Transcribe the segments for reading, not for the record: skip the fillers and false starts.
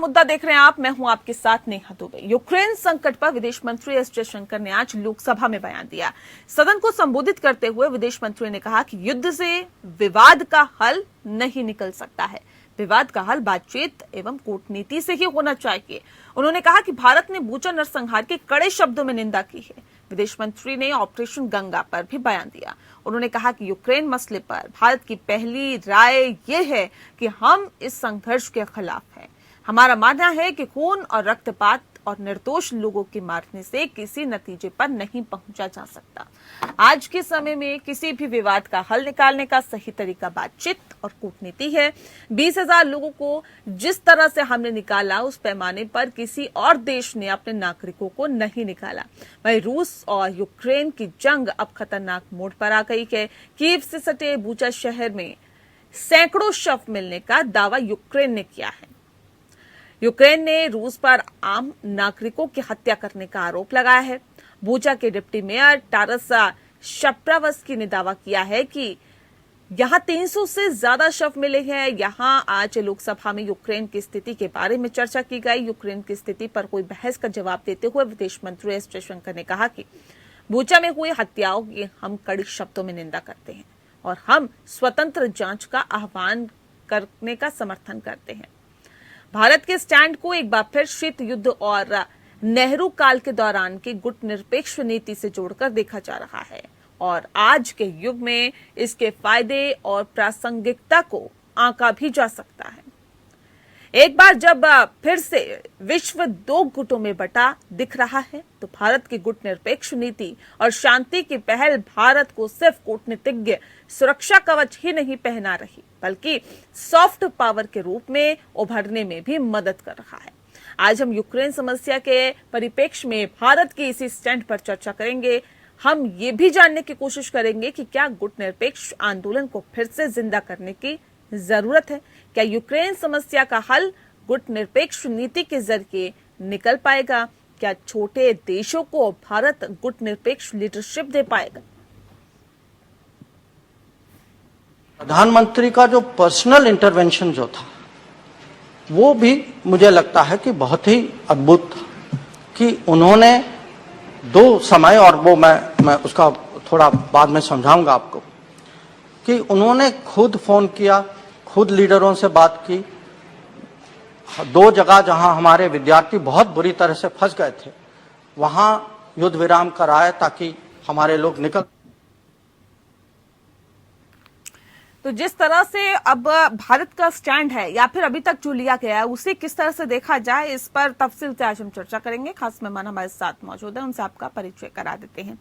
मुद्दा देख रहे हैं आप, मैं हूं आपके साथ नेहा दुबे। यूक्रेन संकट पर विदेश मंत्री एस जयशंकर ने आज लोकसभा में बयान दिया। सदन को संबोधित करते हुए विदेश मंत्री ने कहा कि युद्ध से विवाद का हल नहीं निकल सकता है, विवाद का हल बातचीत एवं कूटनीति से ही होना चाहिए। उन्होंने कहा कि भारत ने बूचा नरसंहार की कड़े शब्दों में निंदा की है। विदेश मंत्री ने ऑपरेशन गंगा पर भी बयान दिया। उन्होंने कहा कि यूक्रेन मसले पर भारत की पहली राय ये है कि हम इस संघर्ष के खिलाफ हैं। हमारा मानना है कि खून और रक्तपात और निर्दोष लोगों के मारने से किसी नतीजे पर नहीं पहुंचा जा सकता। आज के समय में किसी भी विवाद का हल निकालने का सही तरीका बातचीत और कूटनीति है। 20,000 लोगों को जिस तरह से हमने निकाला, उस पैमाने पर किसी और देश ने अपने नागरिकों को नहीं निकाला। वहीं रूस और यूक्रेन की जंग अब खतरनाक मोड़ पर आ गई है। कीव से सटे बूचा शहर में सैकड़ों शव मिलने का दावा यूक्रेन ने किया है। यूक्रेन ने रूस पर आम नागरिकों की हत्या करने का आरोप लगाया है। बूचा के डिप्टी मेयर टारसा शप्रावस्की ने दावा किया है कि यहां 300 से ज्यादा शव मिले हैं। यहां आज लोकसभा में यूक्रेन की स्थिति के बारे में चर्चा की गई। यूक्रेन की स्थिति पर कोई बहस का जवाब देते हुए विदेश मंत्री एस जयशंकर ने कहा कि बूचा में हुई हत्याओं की हम कड़ी शब्दों में निंदा करते हैं और हम स्वतंत्र जांच का आह्वान करने का समर्थन करते हैं। भारत के स्टैंड को एक बार फिर शीत युद्ध और नेहरू काल के दौरान की गुटनिरपेक्ष नीति से जोड़कर देखा जा रहा है और आज के युग में इसके फायदे और प्रासंगिकता को आंका भी जा सकता है। एक बार जब फिर से विश्व दो गुटों में बटा दिख रहा है तो भारत की गुटनिरपेक्ष नीति और शांति की पहल भारत को सिर्फ कूटनीतिज्ञ सुरक्षा कवच ही नहीं पहना रही, बल्कि सॉफ्ट पावर के रूप में उभरने में भी मदद कर रहा है। आज हम यूक्रेन समस्या के परिप्रेक्ष्य में भारत के इसी स्टैंड पर चर्चा करेंगे। हम ये भी जानने की कोशिश करेंगे कि क्या गुटनिरपेक्ष आंदोलन को फिर से जिंदा करने की जरूरत है। क्या यूक्रेन समस्या का हल गुटनिरपेक्ष नीति के जरिए निकल पाएगा? क्या छोटे देशों को भारत गुटनिरपेक्ष लीडरशिप दे पाएगा? प्रधानमंत्री का जो पर्सनल इंटरवेंशन जो था वो भी मुझे लगता है कि बहुत ही अद्भुत था कि उन्होंने दो समय, और वो मैं उसका थोड़ा बाद में समझाऊंगा आपको, कि उन्होंने खुद फोन किया, खुद लीडरों से बात की। दो जगह जहां हमारे विद्यार्थी बहुत बुरी तरह से फंस गए थे वहां युद्ध विराम कराया ताकि हमारे लोग निकल। तो जिस तरह से अब भारत का स्टैंड है या फिर अभी तक जो लिया गया है उसे किस तरह से देखा जाए, इस पर तफसील से आज हम चर्चा करेंगे। खास मेहमान हमारे साथ मौजूद है, उनसे आपका परिचय करा देते हैं।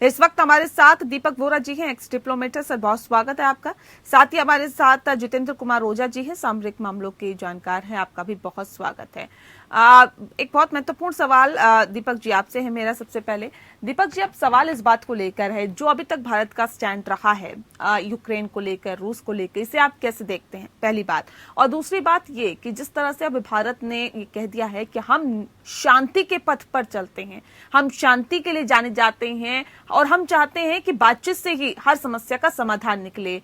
इस वक्त हमारे साथ दीपक वोरा जी हैं, एक्स डिप्लोमेटर। सर, बहुत स्वागत है आपका। साथ ही हमारे साथ जितेंद्र कुमार ओझा जी हैं, सामरिक मामलों के जानकार हैं, आपका भी बहुत स्वागत है। एक बहुत महत्वपूर्ण सवाल दीपक जी आपसे है मेरा। सबसे पहले दीपक जी, अब सवाल इस बात को लेकर है जो अभी तक भारत का स्टैंड रहा है यूक्रेन को लेकर, रूस को लेकर, इसे आप कैसे देखते हैं, पहली बात। और दूसरी बात ये कि जिस तरह से अब भारत ने ये कह दिया है कि हम शांति के पथ पर चलते हैं, हम शांति के लिए जाने जाते हैं और हम चाहते हैं कि बातचीत से ही हर समस्या का समाधान निकले।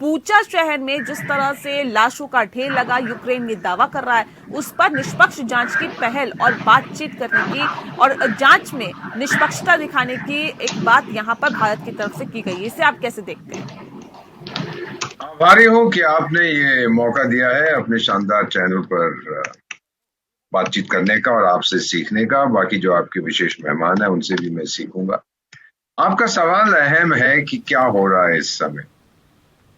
बूचा शहर में जिस तरह से लाशों का ढेर लगा, यूक्रेन ये दावा कर रहा है, उस पर निष्पक्ष जांच की पहल और बातचीत करने की और जांच में निष्पक्षता दिखाने की एक बात यहां पर भारत की तरफ से की गई है। इसे आप कैसे देखते हैं? आभारी हूं कि आपने ये मौका दिया है अपने शानदार चैनल पर बातचीत करने का और आपसे सीखने का। बाकी जो आपके विशेष मेहमान हैं उनसे भी मैं सीखूंगा। आपका सवाल अहम है कि क्या हो रहा है इस समय।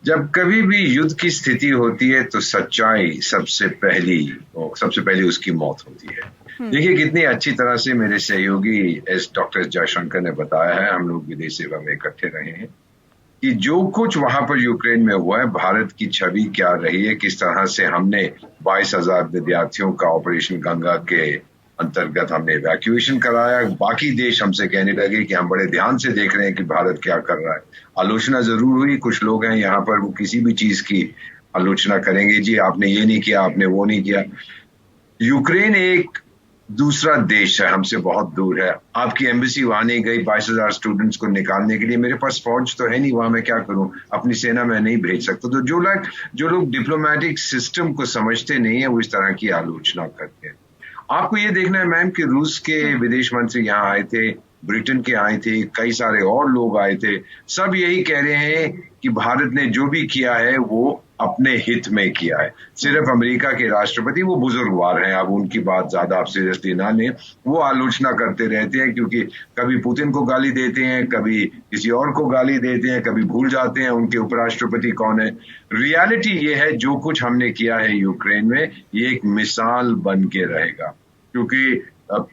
जब कभी भी युद्ध की स्थिति होती है तो सच्चाई सबसे पहली उसकी मौत होती है। देखिए कितनी अच्छी तरह से मेरे सहयोगी डॉक्टर जयशंकर ने बताया है, हम लोग विदेश सेवा में इकट्ठे रहे हैं, कि जो कुछ वहां पर यूक्रेन में हुआ है, भारत की छवि क्या रही है, किस तरह से हमने 22,000 विद्यार्थियों का ऑपरेशन गंगा के अंतर्गत हमने इवैक्यूएशन कराया। बाकी देश हमसे कहने लगे कि हम बड़े ध्यान से देख रहे हैं कि भारत क्या कर रहा है। आलोचना जरूर हुई, कुछ लोग हैं यहाँ पर वो किसी भी चीज की आलोचना करेंगे, जी आपने ये नहीं किया, आपने वो नहीं किया। यूक्रेन एक दूसरा देश है, हमसे बहुत दूर है। आपकी एम्बेसी वहां नहीं गई 22,000 स्टूडेंट्स को निकालने के लिए। मेरे पास फौज तो है नहीं, वहां मैं क्या करूं, अपनी सेना मैं नहीं भेज सकता। तो जो लोग डिप्लोमेटिक सिस्टम को समझते नहीं है वो इस तरह की आलोचना करते हैं। आपको ये देखना है मैम कि रूस के विदेश मंत्री यहाँ आए थे, ब्रिटेन के आए थे, कई सारे और लोग आए थे। सब यही कह रहे हैं कि भारत ने जो भी किया है वो अपने हित में किया है। सिर्फ अमेरिका के राष्ट्रपति, वो बुजुर्गवार हैं, अब उनकी बात ज्यादा आप सीरियसली ना लें। वो आलोचना करते रहते हैं क्योंकि कभी पुतिन को गाली देते हैं, कभी किसी और को गाली देते हैं, कभी भूल जाते हैं उनके उपराष्ट्रपति कौन है। रियलिटी ये है, जो कुछ हमने किया है यूक्रेन में, ये एक मिसाल बन के रहेगा, क्योंकि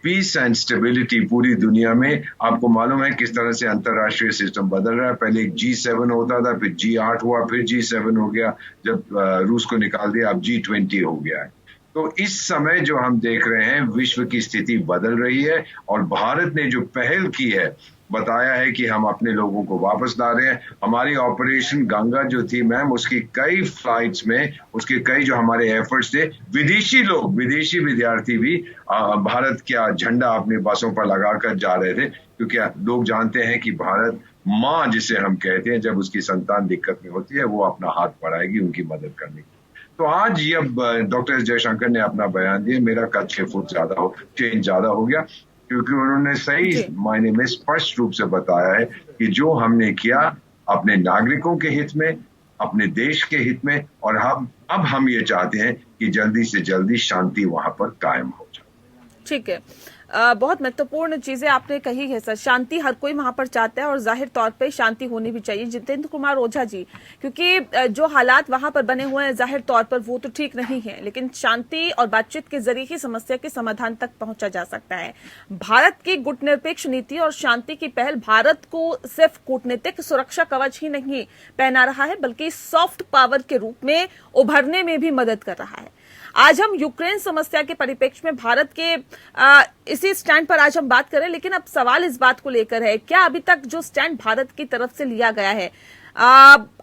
पीस एंड स्टेबिलिटी पूरी दुनिया में, आपको मालूम है किस तरह से अंतरराष्ट्रीय सिस्टम बदल रहा है। पहले G7 होता था, फिर G8 हुआ, फिर G7 हो गया, जब रूस को निकाल दिया अब G20 हो गया है। तो इस समय जो हम देख रहे हैं, विश्व की स्थिति बदल रही है और भारत ने जो पहल की है, बताया है कि हम अपने लोगों को वापस ला रहे हैं। हमारी ऑपरेशन गंगा जो थी मैम, उसकी कई फ्लाइट्स में, उसके कई जो हमारे एफर्ट्स थे, विदेशी लोग, विदेशी विद्यार्थी भी भारत का झंडा अपने बसों पर लगाकर जा रहे थे, क्योंकि लोग जानते हैं कि भारत माँ जिसे हम कहते हैं, जब उसकी संतान दिक्कत में होती है वो अपना हाथ बढ़ाएगी उनकी मदद करने की। तो आज ये डॉक्टर एस जयशंकर ने अपना बयान दिया, मेरा कद 6 फुट चेंज ज्यादा हो गया, क्योंकि उन्होंने सही मायने में स्पष्ट रूप से बताया है कि जो हमने किया अपने नागरिकों के हित में, अपने देश के हित में, और अब हम ये चाहते हैं कि जल्दी से जल्दी शांति वहां पर कायम हो जाए। ठीक है, बहुत महत्वपूर्ण चीजें आपने कही है सर। शांति हर कोई वहां पर चाहता है और जाहिर तौर पे शांति होनी भी चाहिए। जितेंद्र कुमार ओझा जी, क्योंकि जो हालात वहां पर बने हुए हैं जाहिर तौर पर वो तो ठीक नहीं है, लेकिन शांति और बातचीत के जरिए ही समस्या के समाधान तक पहुंचा जा सकता है। भारत की गुटनिरपेक्ष नीति और शांति की पहल भारत को सिर्फ कूटनीतिक सुरक्षा कवच ही नहीं पहना रहा है, बल्कि सॉफ्ट पावर के रूप में उभरने में भी मदद कर रहा है। आज हम यूक्रेन समस्या के परिप्रेक्ष्य में भारत के इसी स्टैंड पर आज हम बात करें, लेकिन अब सवाल इस बात को लेकर है, क्या अभी तक जो स्टैंड भारत की तरफ से लिया गया है,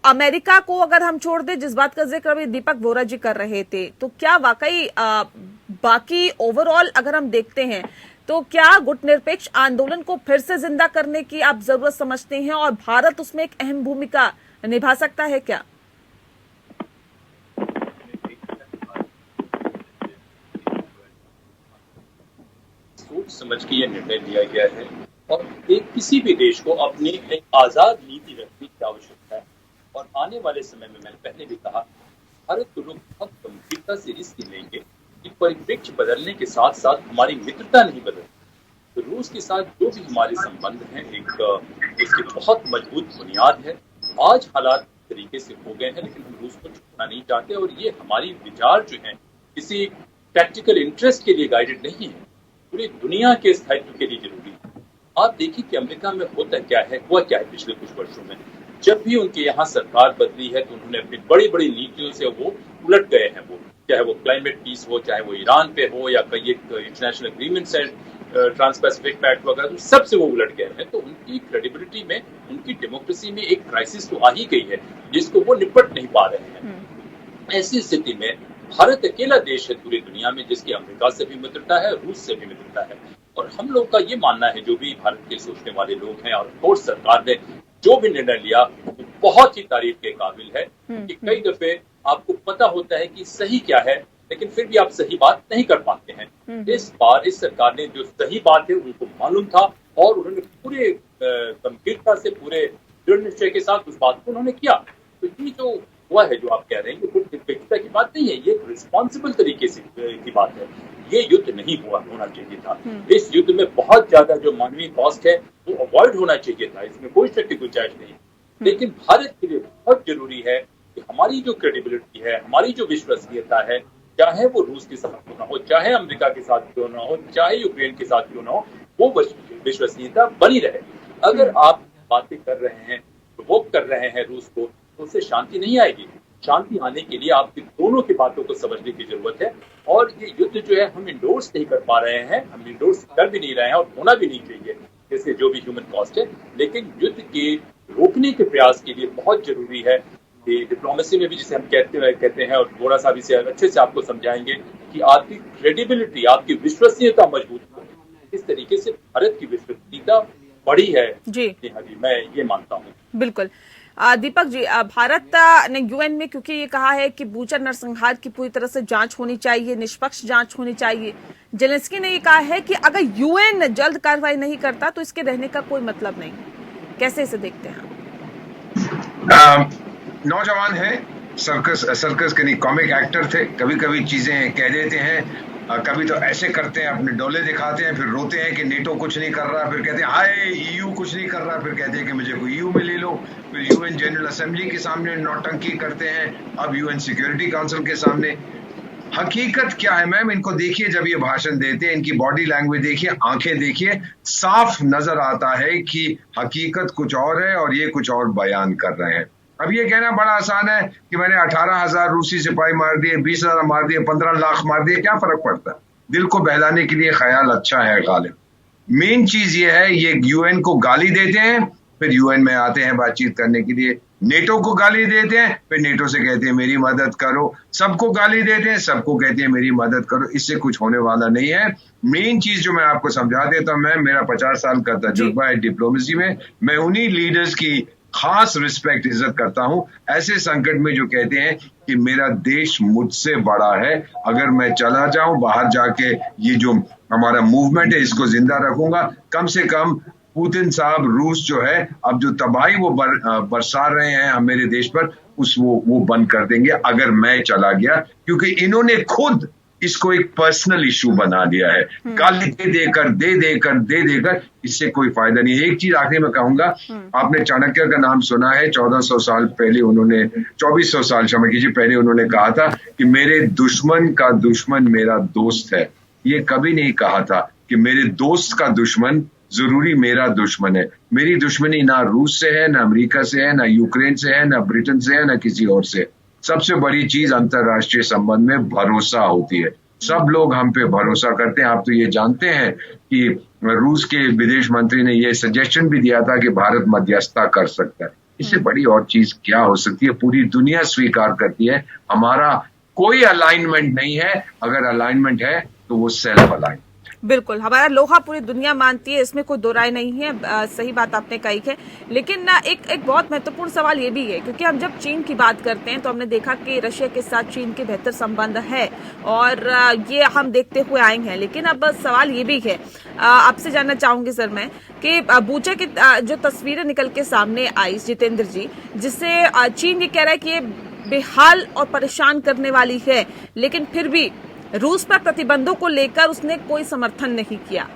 अमेरिका को अगर हम छोड़ दें, जिस बात का जिक्र अभी दीपक वोरा जी कर रहे थे, तो क्या वाकई बाकी ओवरऑल अगर हम देखते हैं तो क्या गुटनिरपेक्ष आंदोलन को फिर से जिंदा करने की आप जरूरत समझते हैं और भारत उसमें एक अहम भूमिका निभा सकता है क्या? सोच समझ के यह निर्णय लिया गया है और एक किसी भी देश को अपनी एक आजाद नीति रखने की आवश्यकता है। और आने वाले समय में, मैंने पहले भी कहा, भारत को लोग बहुत गंभीरता से इसलिए लेंगे कि परिप्रेक्ष्य बदलने के साथ साथ हमारी मित्रता नहीं बदलती। तो रूस के साथ जो भी हमारे संबंध हैं, एक इसकी बहुत मजबूत बुनियाद है। आज हालात तरीके से हो गए हैं, लेकिन हम रूस को छोड़ना नहीं चाहते और ये हमारी विचार जो है किसी टैक्टिकल इंटरेस्ट के लिए गाइडेड नहीं है, पूरी दुनिया के स्थायित्व के लिए जरूरी है। आप देखिए कि अमेरिका में हुआ क्या है पिछले कुछ वर्षों में। जब भी उनके यहाँ सरकार बदली है तो उन्होंने अपनी बड़ी बड़ी नीतियों से वो उलट गए हैं। वो चाहे वो क्लाइमेट पीस हो, चाहे वो ईरान पे हो, या कई इंटरनेशनल एग्रीमेंट्स है, ट्रांस पैसिफिक पैक्ट वगैरह, तो सबसे वो उलट गए हैं। तो उनकी क्रेडिबिलिटी में, उनकी डेमोक्रेसी में एक क्राइसिस तो आ ही गई है जिसको वो निपट नहीं पा रहे हैं। ऐसी स्थिति में भारत अकेला देश है पूरी दुनिया में जिसकी अमेरिका से भी मित्रता है, रूस से भी मित्रता है। और हम लोग का ये मानना है, जो भी भारत के सोचने वाले लोग हैं, और कोर्स सरकार ने जो भी निर्णय लिया वो बहुत ही तारीफ के काबिल है। कि कई दफे आपको पता होता है कि सही क्या है, लेकिन फिर भी आप सही बात नहीं कर पाते हैं। इस बार इस सरकार ने जो सही बात है उनको मालूम था और उन्होंने पूरे गंभीरता से, पूरे दृढ़ निश्चय के साथ उस बात को उन्होंने किया। तो ये जो हुआ है, जो आप कह रहे हैं, ये गुटनिरपेक्षता की बात नहीं है, ये रिस्पॉन्सिबल तरीके से की बात है। ये युद्ध नहीं होना चाहिए था। इस युद्ध में बहुत ज्यादा जो मानवीय कॉस्ट है वो अवॉइड होना चाहिए था, इसमें कोई शक की गुंजाइश नहीं। लेकिन भारत के लिए बहुत जरूरी है कि हमारी जो क्रेडिबिलिटी है, हमारी जो विश्वसनीयता है, चाहे वो रूस के साथ क्यों ना हो, चाहे अमेरिका के साथ क्यों ना हो, चाहे यूक्रेन के साथ क्यों ना हो, वो विश्वसनीयता बनी रहे। अगर आप बातें कर रहे हैं, प्रोवोक कर रहे हैं रूस को, तो उससे शांति नहीं आएगी। शांति आने के लिए आपकी दोनों की बातों को समझने की जरूरत है। और ये युद्ध जो है हम इंडोर्स नहीं कर पा रहे हैं, हम इंडोर्स कर भी नहीं रहे हैं और होना भी नहीं चाहिए, इससे जो भी ह्यूमन कॉस्ट है। लेकिन युद्ध के रोकने के प्रयास के लिए बहुत जरूरी है कि डिप्लोमेसी में भी जिसे हम कहते हैं, और थोड़ा सा भी इसे अच्छे से आपको समझाएंगे कि आपकी क्रेडिबिलिटी, आपकी विश्वसनीयता मजबूत हो, इस तरीके से भारत की विश्वसनीयता बढ़ी है जी। हाँ जी, मैं ये मानता हूँ। बिल्कुल। दीपक जी, भारत ने यूएन में क्योंकि ये कहा है कि बूचर नरसंहार की पूरी तरह से जांच होनी चाहिए, निष्पक्ष जांच होनी चाहिए। जेलेंस्की ने ये कहा है कि अगर यूएन जल्द कार्रवाई नहीं करता तो इसके रहने का कोई मतलब नहीं। कैसे इसे देखते हैं? नौजवान है, सर्कस के नहीं, कॉमिक एक्टर थे, कभी कभी चीजें कह देते हैं, कभी तो ऐसे करते हैं, अपने डोले दिखाते हैं, फिर रोते हैं कि नेटो कुछ नहीं कर रहा, फिर कहते हैं हाय ईयू कुछ नहीं कर रहा, फिर कहते हैं कि मुझे कोई ईयू में ले लो, फिर यूएन जनरल असेंबली के सामने नौटंकी करते हैं, अब यूएन सिक्योरिटी काउंसिल के सामने। हकीकत क्या है मैम, इनको देखिए, जब ये भाषण देते हैं, इनकी बॉडी लैंग्वेज देखिए, आंखें देखिए, साफ नजर आता है कि हकीकत कुछ और है और ये कुछ और बयान कर रहे हैं। अब ये कहना बड़ा आसान है कि मैंने 18,000 रूसी सिपाही मार दिए, 20,000 मार दिए, 15 लाख मार दिए, क्या फर्क पड़ता है? दिल को बहलाने के लिए ख्याल अच्छा है गालिब। मेन चीज ये है, ये यूएन को गाली देते हैं, फिर यूएन में आते हैं बातचीत करने के लिए, नेटो को गाली देते हैं, फिर नेटो से कहते हैं मेरी मदद करो, सबको गाली देते हैं, सबको कहते हैं मेरी मदद करो। इससे कुछ होने वाला नहीं है। मेन चीज जो मैं आपको समझा देता हूं, मेरा 50 साल का तजुर्बा है डिप्लोमेसी में, मैं उन्हीं लीडर्स की खास रिस्पेक्ट इज्जत करता हूं, ऐसे संकट में जो कहते हैं कि मेरा देश मुझसे बड़ा है, अगर मैं चला जाऊं बाहर जाके, ये जो हमारा मूवमेंट है इसको जिंदा रखूंगा, कम से कम पुतिन साहब, रूस जो है, अब जो तबाही वो बरसा रहे हैं मेरे देश पर, वो बंद कर देंगे अगर मैं चला गया, क्योंकि इन्होंने खुद इसको एक पर्सनल इशू बना दिया है। गाली दे देकर इससे कोई फायदा नहीं है। एक चीज आखिरी में कहूंगा, आपने चाणक्य का नाम सुना है, 1400 साल पहले उन्होंने, 2400 साल क्षमा कीजिए पहले उन्होंने कहा था कि मेरे दुश्मन का दुश्मन मेरा दोस्त है। ये कभी नहीं कहा था कि मेरे दोस्त का दुश्मन जरूरी मेरा दुश्मन है। मेरी दुश्मनी ना रूस से है, ना अमेरिका से है, ना यूक्रेन से है, ना ब्रिटेन से है, ना किसी और से। सबसे बड़ी चीज अंतरराष्ट्रीय संबंध में भरोसा होती है। सब लोग हम पे भरोसा करते हैं। आप तो ये जानते हैं कि रूस के विदेश मंत्री ने ये सजेशन भी दिया था कि भारत मध्यस्थता कर सकता है। इससे बड़ी और चीज क्या हो सकती है? पूरी दुनिया स्वीकार करती है हमारा कोई अलाइनमेंट नहीं है, अगर अलाइनमेंट है तो वो सेल्फ अलाइन। बिल्कुल, हमारा लोहा पूरी दुनिया मानती है, इसमें कोई दो राय नहीं है। सही बात आपने कही है। लेकिन ना एक बहुत महत्वपूर्ण सवाल ये भी है, क्योंकि हम जब चीन की बात करते हैं तो हमने देखा कि रशिया के साथ चीन के बेहतर संबंध है और ये हम देखते हुए आए हैं। लेकिन अब सवाल ये भी है, आपसे जानना चाहूंगी सर मैं, कि बूचर की जो तस्वीरें निकल के सामने आई जितेंद्र जी, जिससे चीन ये कह रहा है कि ये बेहाल और परेशान करने वाली है, लेकिन फिर भी रूस पर प्रतिबंधों को लेकर उसने कोई समर्थन नहीं किया।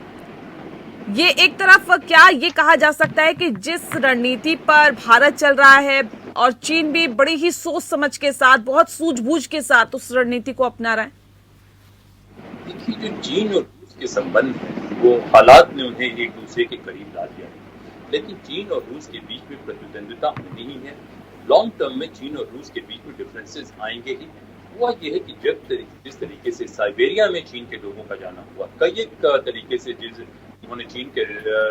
ये एक तरफ क्या ये कहा जा सकता है कि जिस रणनीति पर भारत चल रहा है और चीन भी बड़ी ही सोच समझ के साथ, बहुत सूझबूझ के साथ उस रणनीति को अपना रहा है? देखिए, जो चीन और रूस के संबंध है वो हालात ने उन्हें एक दूसरे के करीब ला दिया है, लेकिन चीन और रूस के बीच में प्रतिद्वंद्विता होनी ही है। लॉन्ग टर्म में चीन और रूस के बीच में डिफरेंसेस आएंगे ही। हुआ यह है कि जिस तरीके से साइबेरिया में चीन के लोगों का जाना हुआ, कई एक तरीके से उन्होंने चीन के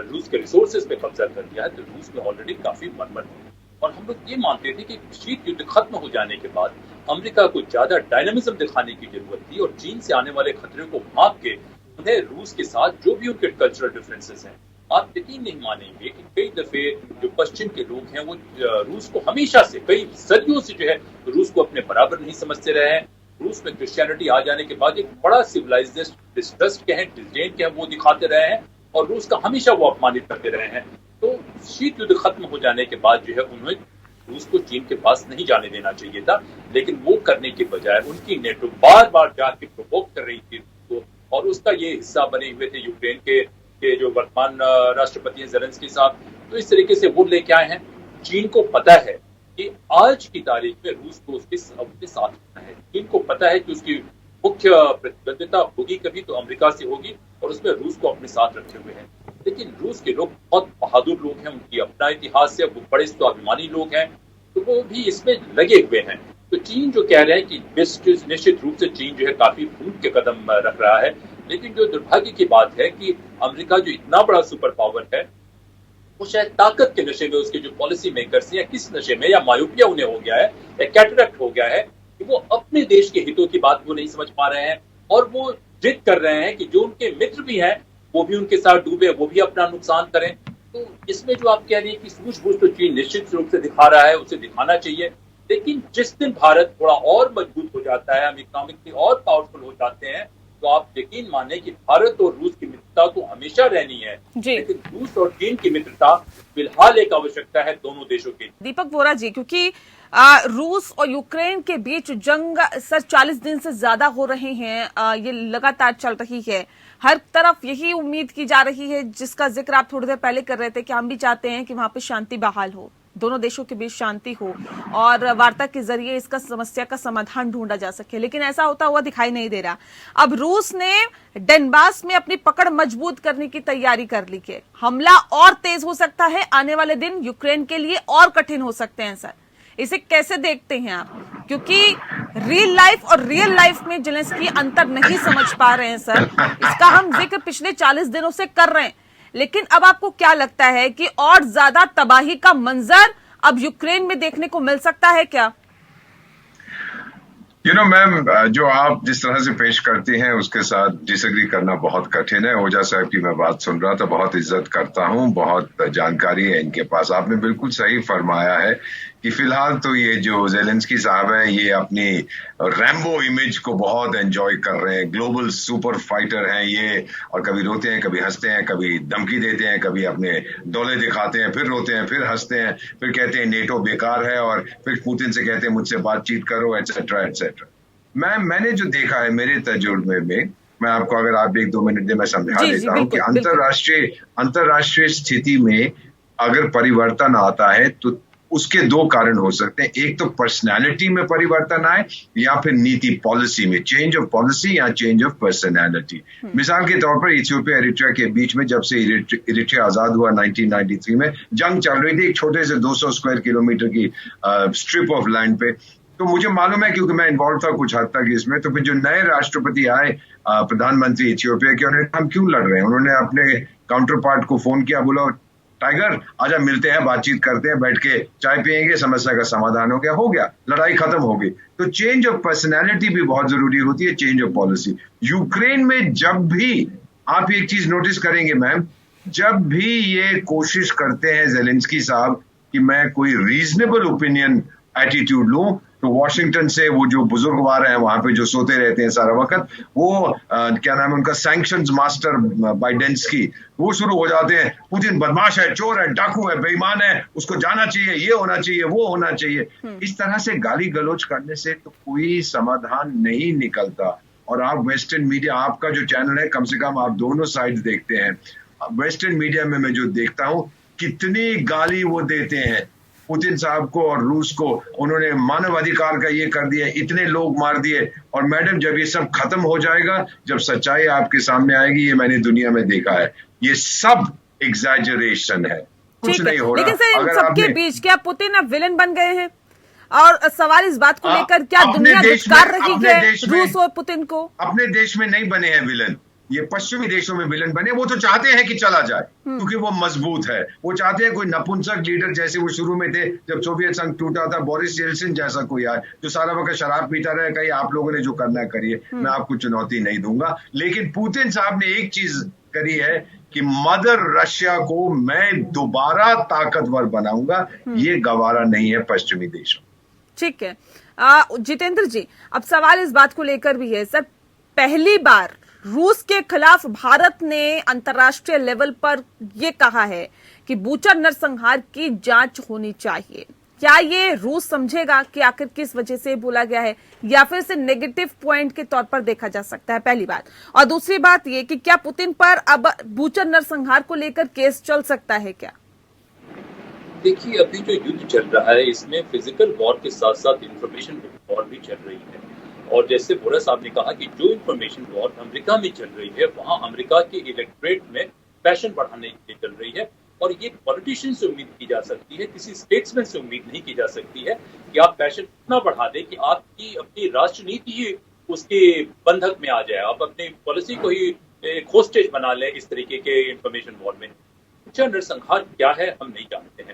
रूस के रिसोर्सेज पे कब्जा कर लिया है, तो रूस में ऑलरेडी काफी मनमत है। और हम लोग ये मानते थे कि शीत युद्ध खत्म हो जाने के बाद अमेरिका को ज्यादा डायनामिज्म दिखाने की जरूरत थी और चीन से आने वाले खतरे को भांप के उन्हें रूस के साथ जो भी उनके कल्चरल डिफरेंसेस हैं, आप यकीन नहीं मानेंगे कि कई दफे जो पश्चिम के लोग हैं वो रूस को हमेशा से, कई सदियों से जो है रूस को अपने बराबर नहीं समझते रहे हैं। रूस में क्रिश्चियनिटी आ जाने के बाद एक बड़ा सिविलाइजेशन डिस्ट्रस्ट कहें, डिसडेन कहें, वो दिखाते रहे हैं और रूस का हमेशा वो अपमानित करते रहे हैं। तो शीत युद्ध खत्म हो जाने के बाद जो है उन्हें रूस को चीन के पास नहीं जाने देना चाहिए था, लेकिन वो करने के बजाय उनकी नेटो बार बार जाके प्रोवोक कर रही थी उसको, और उसका ये हिस्सा बने हुए थे यूक्रेन के जो वर्तमान राष्ट्रपति हैं ज़ेलेंस्की साहब। तो इस तरीके से वो लेके आए हैं। चीन को पता है कि आज की तारीख में रूस को उसके साथ रहना है। चीन को पता है कि उसकी मुख्य प्रतिद्वंदिता होगी कभी तो अमेरिका से होगी और उसमें रूस को अपने साथ रखे हुए हैं। लेकिन रूस के लोग बहुत बहादुर लोग हैं, उनकी अपना इतिहास है, वो बड़े स्वाभिमानी लोग हैं, तो वो भी इसमें लगे हुए हैं। तो चीन जो कह रहे हैं कि निश्चित रूप से चीन जो है काफी फूट के कदम रख रहा है, लेकिन जो दुर्भाग्य की बात है कि अमेरिका जो इतना बड़ा सुपर पावर है वो शायद ताकत के नशे में, उसके जो पॉलिसी मेकर्स या किस नशे में, या मायोपिया उन्हें हो गया है या कैटरेक्ट हो गया है कि वो अपने देश के हितों की बात वो नहीं समझ पा रहे हैं और वो जिद कर रहे हैं कि जो उनके मित्र भी हैं वो भी उनके साथ डूबे, वो भी अपना नुकसान करें। तो इसमें जो आप कह रही है कि सूझबूझ तो चीन निश्चित रूप से दिखा रहा है, उसे दिखाना चाहिए, लेकिन जिस दिन भारत थोड़ा और मजबूत हो जाता है, हम इकोनॉमिकली और पावरफुल हो जाते हैं, तो आप यकीन माने कि भारत और रूस की मित्रता तो हमेशा रहनी है, लेकिन रूस और चीन की मित्रता फिलहाल एक आवश्यकता है दोनों देशों की। दीपक वोरा जी, क्योंकि रूस और यूक्रेन के बीच जंग सर 40 दिन से ज्यादा हो रहे हैं, ये लगातार चल रही है, हर तरफ यही उम्मीद की जा रही है जिसका जिक्र आप थोड़ी देर पहले कर रहे थे कि हम भी चाहते हैं कि वहां पे शांति बहाल हो, दोनों देशों के बीच शांति हो और वार्ता के जरिए इसका समस्या का समाधान ढूंढा जा सके, लेकिन ऐसा होता हुआ दिखाई नहीं दे रहा। अब रूस ने डोनबास में अपनी पकड़ मजबूत करने की तैयारी कर ली है, हमला और तेज हो सकता है, आने वाले दिन यूक्रेन के लिए और कठिन हो सकते हैं सर, इसे कैसे देखते हैं आप? क्योंकि रियल लाइफ और रियल लाइफ में जेलेंस्की अंतर नहीं समझ पा रहे हैं सर, इसका हम जिक्र पिछले 40 दिनों से कर रहे हैं, लेकिन अब आपको क्या लगता है कि और ज्यादा तबाही का मंजर अब यूक्रेन में देखने को मिल सकता है क्या? मैम, जो आप जिस तरह से पेश करती हैं उसके साथ डिसएग्री करना बहुत कठिन है। ओझा साहब की मैं बात सुन रहा था, बहुत इज्जत करता हूं, बहुत जानकारी है इनके पास। आपने बिल्कुल सही फरमाया है कि फिलहाल तो ये जो जेलेंस्की साहब है ये अपनी रैम्बो इमेज को बहुत एंजॉय कर रहे हैं, ग्लोबल सुपर फाइटर हैं ये, और कभी रोते हैं, कभी हंसते हैं, कभी धमकी देते हैं, कभी अपने डोले दिखाते हैं, फिर रोते हैं, फिर हंसते हैं, फिर कहते हैं नेटो बेकार है, और फिर पुतिन से कहते हैं मुझसे बातचीत करो, एटसेट्रा एटसेट्रा। मैंने जो देखा है मेरे तजुर्बे में, मैं आपको अगर आप 1-2 मिनट दे मैं समझा देता हूं कि अंतरराष्ट्रीय स्थिति में अगर परिवर्तन आता है तो उसके 2 कारण हो सकते हैं। एक तो पर्सनालिटी में परिवर्तन आए, या फिर नीति पॉलिसी में, चेंज ऑफ पॉलिसी या चेंज ऑफ पर्सनालिटी। मिसाल के तौर पर इथियोपिया एरिट्रिया के बीच में जब से एरिट्रिया आजाद हुआ 1993 में, जंग चल रही थी एक छोटे से 200 स्क्वायर किलोमीटर की स्ट्रिप ऑफ लैंड पे। तो मुझे मालूम है क्योंकि मैं इन्वॉल्व था कुछ हद तक इसमें। तो फिर जो नए राष्ट्रपति आए, प्रधानमंत्री इथियोपिया के, उन्होंने हम क्यों लड़ रहे हैं, उन्होंने अपने काउंटर पार्ट को फोन किया, बोला टाइगर आजा मिलते हैं, बातचीत करते हैं, बैठ के चाय पियेंगे, समस्या का समाधान हो गया, लड़ाई खत्म हो गई। तो चेंज ऑफ पर्सनैलिटी भी बहुत जरूरी होती है, चेंज ऑफ पॉलिसी। यूक्रेन में जब भी आप एक चीज नोटिस करेंगे मैम, जब भी ये कोशिश करते हैं जेलेंस्की साहब कि मैं कोई रीजनेबल ओपिनियन एटीट्यूड लूं, तो वॉशिंगटन से वो जो बुजुर्गवार हैं वहां पे जो सोते रहते हैं सारा वक्त, वो क्या नाम है उनका, सैंक्शंस मास्टर बाइडेंस्की, वो शुरू हो जाते हैं, पुतिन बदमाश है, चोर है, डाकू है, बेईमान है, उसको जाना चाहिए, ये होना चाहिए, वो होना चाहिए। इस तरह से गाली गलौज करने से तो कोई समाधान नहीं निकलता। और आप वेस्टर्न मीडिया, आपका जो चैनल है, कम से कम आप दोनों साइड देखते हैं, वेस्टर्न मीडिया में मैं जो देखता हूं कितनी गाली वो देते हैं पुतिन साहब को और रूस को, उन्होंने मानवाधिकार का ये कर दिया, इतने लोग मार दिए। और मैडम जब ये सब खत्म हो जाएगा, जब सच्चाई आपके सामने आएगी, ये मैंने दुनिया में देखा है, ये सब एग्जैजरेशन है, कुछ नहीं हो रहा। लेकिन सर इन सबके बीच क्या पुतिन अब विलन बन गए हैं? और सवाल इस बात को लेकर क्या दुनिया दुत्कार रही है रूस और पुतिन को? अपने देश में नहीं बने हैं विलन, ये पश्चिमी देशों में विलन बने। वो तो चाहते हैं कि चला जाए क्योंकि वो मजबूत है, वो चाहते हैं कोई नपुंसक लीडर जैसे वो शुरू में थे जब सोवियत संघ टूटा था, बोरिस येल्सिन जैसा कोई आए जो सारा वक्त शराब पीता रहे, कहीं आप लोगों ने जो करना है करिए, मैं आपको चुनौती नहीं दूंगा। लेकिन पुतिन साहब ने एक चीज करी है कि मदर रशिया को मैं दोबारा ताकतवर बनाऊंगा, ये गवारा नहीं है पश्चिमी देशों। ठीक है जितेंद्र जी, अब सवाल इस बात को लेकर भी है सर, पहली बार रूस के खिलाफ भारत ने अंतर्राष्ट्रीय लेवल पर यह कहा है कि बूचर नरसंहार की जांच होनी चाहिए। क्या ये रूस समझेगा कि आखिर किस वजह से बोला गया है, या फिर इसे नेगेटिव पॉइंट के तौर पर देखा जा सकता है? पहली बात। और दूसरी बात ये कि क्या पुतिन पर अब बूचर नरसंहार को लेकर केस चल सकता है क्या? देखिए, अभी जो युद्ध चल रहा है इसमें फिजिकल वॉर के साथ साथ इंफॉर्मेशन वॉर भी चल रही है। और जैसे बोरा साहब ने कहा कि जो इंफॉर्मेशन वॉर अमेरिका में चल रही है, वहां अमेरिका के इलेक्टोरेट में पैशन बढ़ाने के लिए चल रही है। और ये पॉलिटिशियन से उम्मीद की जा सकती है, किसी स्टेट्समैन से उम्मीद नहीं की जा सकती है कि आप पैशन इतना बढ़ा दें कि आपकी अपनी राष्ट्रनीति ही उसके बंधक में आ जाए, आप अपनी पॉलिसी को ही एक होस्टेज बना लें इस तरीके के इंफॉर्मेशन वॉर में। बुचा नरसंहार क्या है हम नहीं जानते हैं।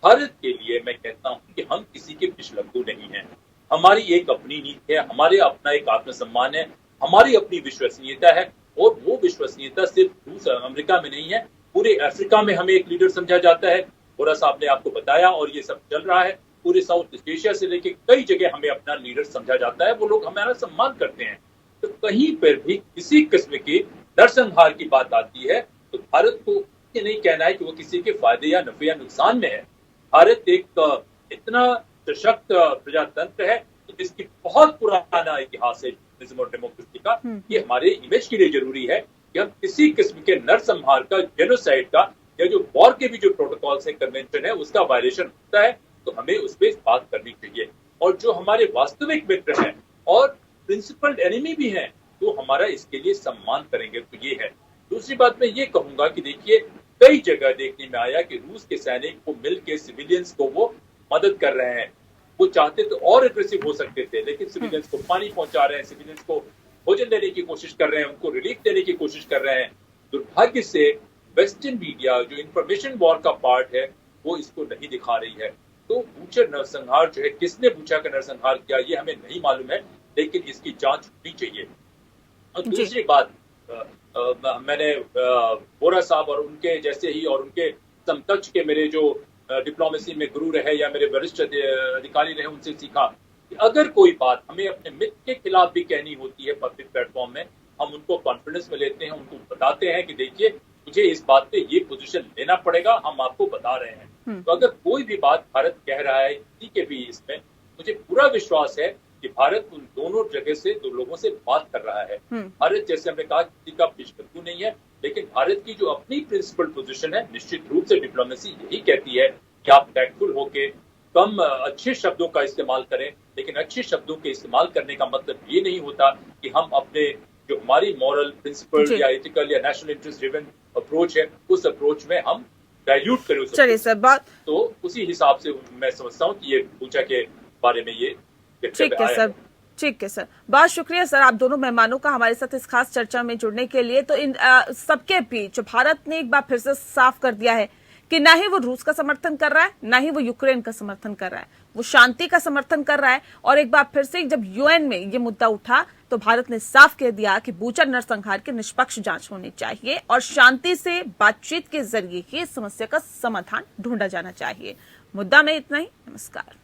भारत के लिए मैं कहता हूं कि हम किसी के पिछलग्गू नहीं हैं। हमारी एक अपनी नीति है, हमारे अपना एक आत्मसम्मान है, हमारी अपनी विश्वसनीयता है, और वो विश्वसनीयता सिर्फ रूस अमेरिका में नहीं है, पूरे अफ्रीका में हमें एक लीडर समझा जाता है। बोरा साहब ने आपको बताया, और ये सब चल रहा है पूरे साउथ ईस्ट एशिया से लेके कई जगह हमें अपना लीडर समझा जाता है, वो लोग हमारा सम्मान करते हैं। तो कहीं पर भी किसी किस्म की नरसंहार की बात आती है तो भारत को ये नहीं कहना है कि वो किसी के फायदे या नफे या नुकसान में है। भारत एक इतना सशक्त प्रजातंत्र है जिसकी बहुत पुराना इतिहास है जर्नलिज्म और डेमोक्रेसी का। ये हमारे इमेज के लिए जरूरी है कि हम किसी किस्म के नरसंहार का, जेनोसाइड का, या जो वॉर के भी जो प्रोटोकॉल्स है, कन्वेंशन है, उसका वायलेशन होता है तो हमें उस पर बात करनी चाहिए। और जो हमारे वास्तविक मित्र हैं और प्रिंसिपल एनिमी भी हैं, तो हमारा इसके लिए सम्मान करेंगे। तो ये है। दूसरी बात मैं ये कहूंगा कि देखिए, कई जगह देखने में आया कि रूस के सैनिक को मिलकर सिविलियंस को वो मदद कर रहे हैं। वो चाहते तो और एग्रेसिव हो सकते थे, लेकिन सिविलियंस को पानी पहुंचा रहे हैं, सिविलियंस को भोजन देने की कोशिश कर रहे हैं, उनको रिलीफ देने की कोशिश कर रहे हैं। दुर्भाग्य से वेस्टर्न मीडिया जो इंफॉर्मेशन वॉर का पार्ट है वो इसको नहीं दिखा रही है। तो बुचा नरसंहार जो है, किसने बुचा का नरसंहार किया ये हमें नहीं मालूम है, लेकिन इसकी जांच होनी चाहिए। और दूसरी बात, मैंने बोरा साहब और उनके जैसे ही और उनके समकक्ष के मेरे जो डिप्लोमेसी में गुरु रहे या मेरे वरिष्ठ अधिकारी रहे, उनसे सीखा कि अगर कोई बात हमें अपने मित्र के खिलाफ भी कहनी होती है पब्लिक प्लेटफॉर्म में, हम उनको कॉन्फिडेंस में लेते हैं, उनको बताते हैं कि देखिए मुझे इस बात पे ये पोजीशन लेना पड़ेगा, हम आपको बता रहे हैं। तो अगर कोई भी बात भारत कह रहा है किसी के भी इसमें, मुझे पूरा विश्वास है कि भारत उन दोनों जगह से, दो लोगों से बात कर रहा है। भारत, जैसे हमने कहा, किसी का पिछलग्गू नहीं है, लेकिन भारत की जो अपनी प्रिंसिपल पोजीशन है, निश्चित रूप से डिप्लोमेसी यही कहती है कि आप टैक्टफुल होके कम अच्छे शब्दों का इस्तेमाल करें। लेकिन अच्छे शब्दों के इस्तेमाल करने का मतलब ये नहीं होता कि हम अपने जो हमारी मॉरल प्रिंसिपल या एथिकल या नेशनल इंटरेस्ट ड्रिवन अप्रोच है, उस अप्रोच में हम डाइल्यूट करें। चलिए सर, बात तो उसी हिसाब से मैं समझता हूँ कि ये बुचा के बारे में ये ठीक है सर। ठीक है सर, बहुत शुक्रिया सर आप दोनों मेहमानों का हमारे साथ इस खास चर्चा में जुड़ने के लिए। तो इन सबके बीच भारत ने एक बार फिर से साफ कर दिया है कि ना ही वो रूस का समर्थन कर रहा है, ना ही वो यूक्रेन का समर्थन कर रहा है, वो शांति का समर्थन कर रहा है। और एक बार फिर से जब यूएन में ये मुद्दा उठा तो भारत ने साफ कह दिया कि बुचा नरसंहार की निष्पक्ष जांच होनी चाहिए और शांति से बातचीत के जरिए ही इस समस्या का समाधान ढूंढा जाना चाहिए। मुद्दा में इतना ही। नमस्कार।